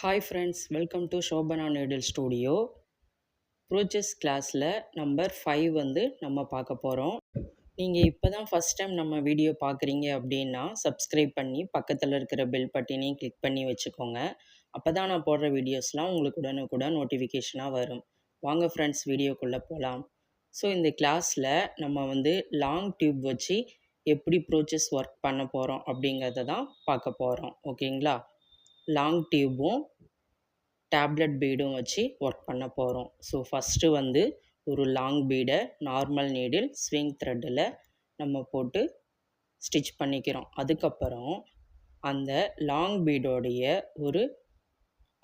Hi friends, welcome to Shobana needle studio. Brooches கிளாஸில் number 5 வந்து நம்ம பார்க்க போகிறோம். நீங்கள் இப்போ தான் ஃபஸ்ட் டைம் நம்ம வீடியோ பார்க்குறீங்க அப்படின்னா சப்ஸ்கிரைப் பண்ணி பக்கத்தில் இருக்கிற பெல் பட்டினையும் கிளிக் பண்ணி வச்சுக்கோங்க. அப்போ தான் நான் போடுற வீடியோஸ்லாம் உங்களுக்கு உடனுக்குடன் நோட்டிஃபிகேஷனாக வரும். வாங்க ஃப்ரெண்ட்ஸ், வீடியோக்குள்ளே போகலாம். ஸோ இந்த கிளாஸில் நம்ம வந்து லாங் டியூப் வச்சு எப்படி ப்ரோச்சஸ் ஒர்க் பண்ண போகிறோம் அப்படிங்கிறத தான் பார்க்க போகிறோம். ஓகேங்களா? லாங் டியூபும் டேப்லெட் பீடும் வச்சு ஒர்க் பண்ண போகிறோம். ஸோ ஃபஸ்ட்டு வந்து ஒரு லாங் பீடை நார்மல் நீடில் ஸ்விங் த்ரெட்டில் நம்ம போட்டு ஸ்டிச் பண்ணிக்கிறோம். அதுக்கப்புறம் அந்த லாங் பீடோடைய ஒரு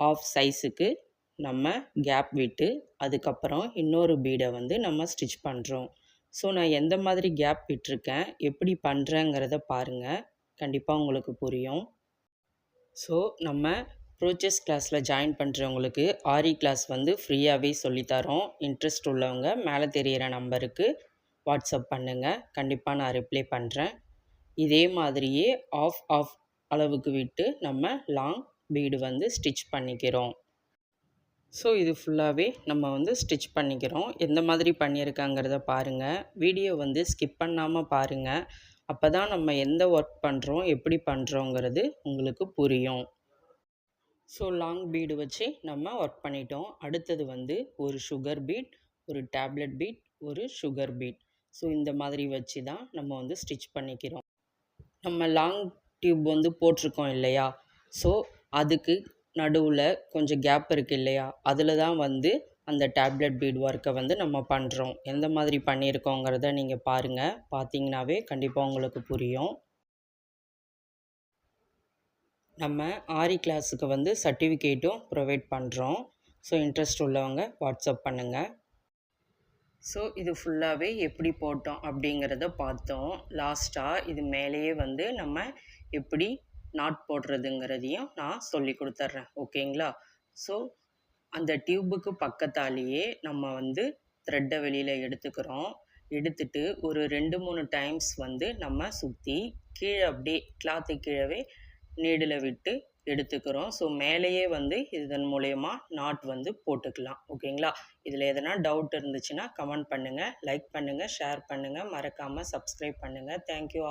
ஆஃப் சைஸுக்கு நம்ம கேப் விட்டு அதுக்கப்புறம் இன்னொரு பீடை வந்து நம்ம ஸ்டிச் பண்ணுறோம். ஸோ நான் எந்த மாதிரி கேப் விட்டுருக்கேன், எப்படி பண்ணுறேங்கிறத பாருங்கள், கண்டிப்பாக உங்களுக்கு புரியும். ஸோ நம்ம ப்ரோச்சஸ் கிளாஸில் ஜாயின் பண்ணுறவங்களுக்கு ஆரி கிளாஸ் வந்து ஃப்ரீயாகவே சொல்லித்தரோம். இன்ட்ரெஸ்ட் உள்ளவங்க மேலே தெரிகிற நம்பருக்கு வாட்ஸ்அப் பண்ணுங்கள், கண்டிப்பாக நான் ரிப்ளை பண்ணுறேன். இதே மாதிரியே ஆஃப் அளவுக்கு விட்டு நம்ம லாங் பீடு வந்து ஸ்டிச் பண்ணிக்கிறோம். ஸோ இது ஃபுல்லாகவே நம்ம வந்து ஸ்டிச் பண்ணிக்கிறோம். எந்த மாதிரி பண்ணியிருக்காங்கிறத பாருங்கள், வீடியோ வந்து ஸ்கிப் பண்ணாமல் பாருங்கள். அப்போ தான் நம்ம எந்த ஒர்க் பண்ணுறோம், எப்படி பண்ணுறோங்கிறது உங்களுக்கு புரியும். ஸோ லாங் பீடு வச்சு நம்ம ஒர்க் பண்ணிட்டோம். அடுத்தது வந்து ஒரு சுகர் பீட், ஒரு டேப்லெட் பீட், ஒரு சுகர் பீட். ஸோ இந்த மாதிரி வச்சு தான் நம்ம வந்து ஸ்டிச் பண்ணிக்கிறோம். நம்ம லாங் டியூப் வந்து போட்டிருக்கோம் இல்லையா, ஸோ அதுக்கு நடுவில் கொஞ்சம் கேப் இருக்குது இல்லையா, அதில் தான் வந்து அந்த டேப்லெட் பீட் ஒர்க்கை வந்து நம்ம பண்ணுறோம். எந்த மாதிரி பண்ணியிருக்கோங்கிறத நீங்கள் பாருங்கள், பார்த்தீங்கன்னாவே கண்டிப்பாக உங்களுக்கு புரியும். நம்ம ஆரி கிளாஸுக்கு வந்து சர்டிஃபிகேட்டும் ப்ரொவைட் பண்ணுறோம். ஸோ இன்ட்ரெஸ்ட் உள்ளவங்க வாட்ஸ்அப் பண்ணுங்கள். ஸோ இது ஃபுல்லாகவே எப்படி போட்டோம் அப்படிங்கிறத பார்த்தோம். லாஸ்ட்டாக இது மேலேயே வந்து நம்ம எப்படி நாட் போடுறதுங்கிறதையும் நான் சொல்லி கொடுத்துட்றேன். ஓகேங்களா? ஸோ அந்த டியூபுக்கு பக்கத்தாலேயே நம்ம வந்து த்ரெட்டை வெளியில் எடுத்துக்கிறோம். எடுத்துட்டு ஒரு 2-3 டைம்ஸ் வந்து நம்ம சுற்றி கீழே அப்படியே கிளாத்து கீழே நீடில் விட்டு எடுத்துக்கிறோம். ஸோ மேலேயே வந்து இதன் மூலயமா நாட் வந்து போட்டுக்கலாம். ஓகேங்களா? இதில் எதனா டவுட் இருந்துச்சுன்னா கமெண்ட் பண்ணுங்கள், லைக் பண்ணுங்கள், ஷேர் பண்ணுங்கள், மறக்காமல் சப்ஸ்கிரைப் பண்ணுங்கள். தேங்க்யூ.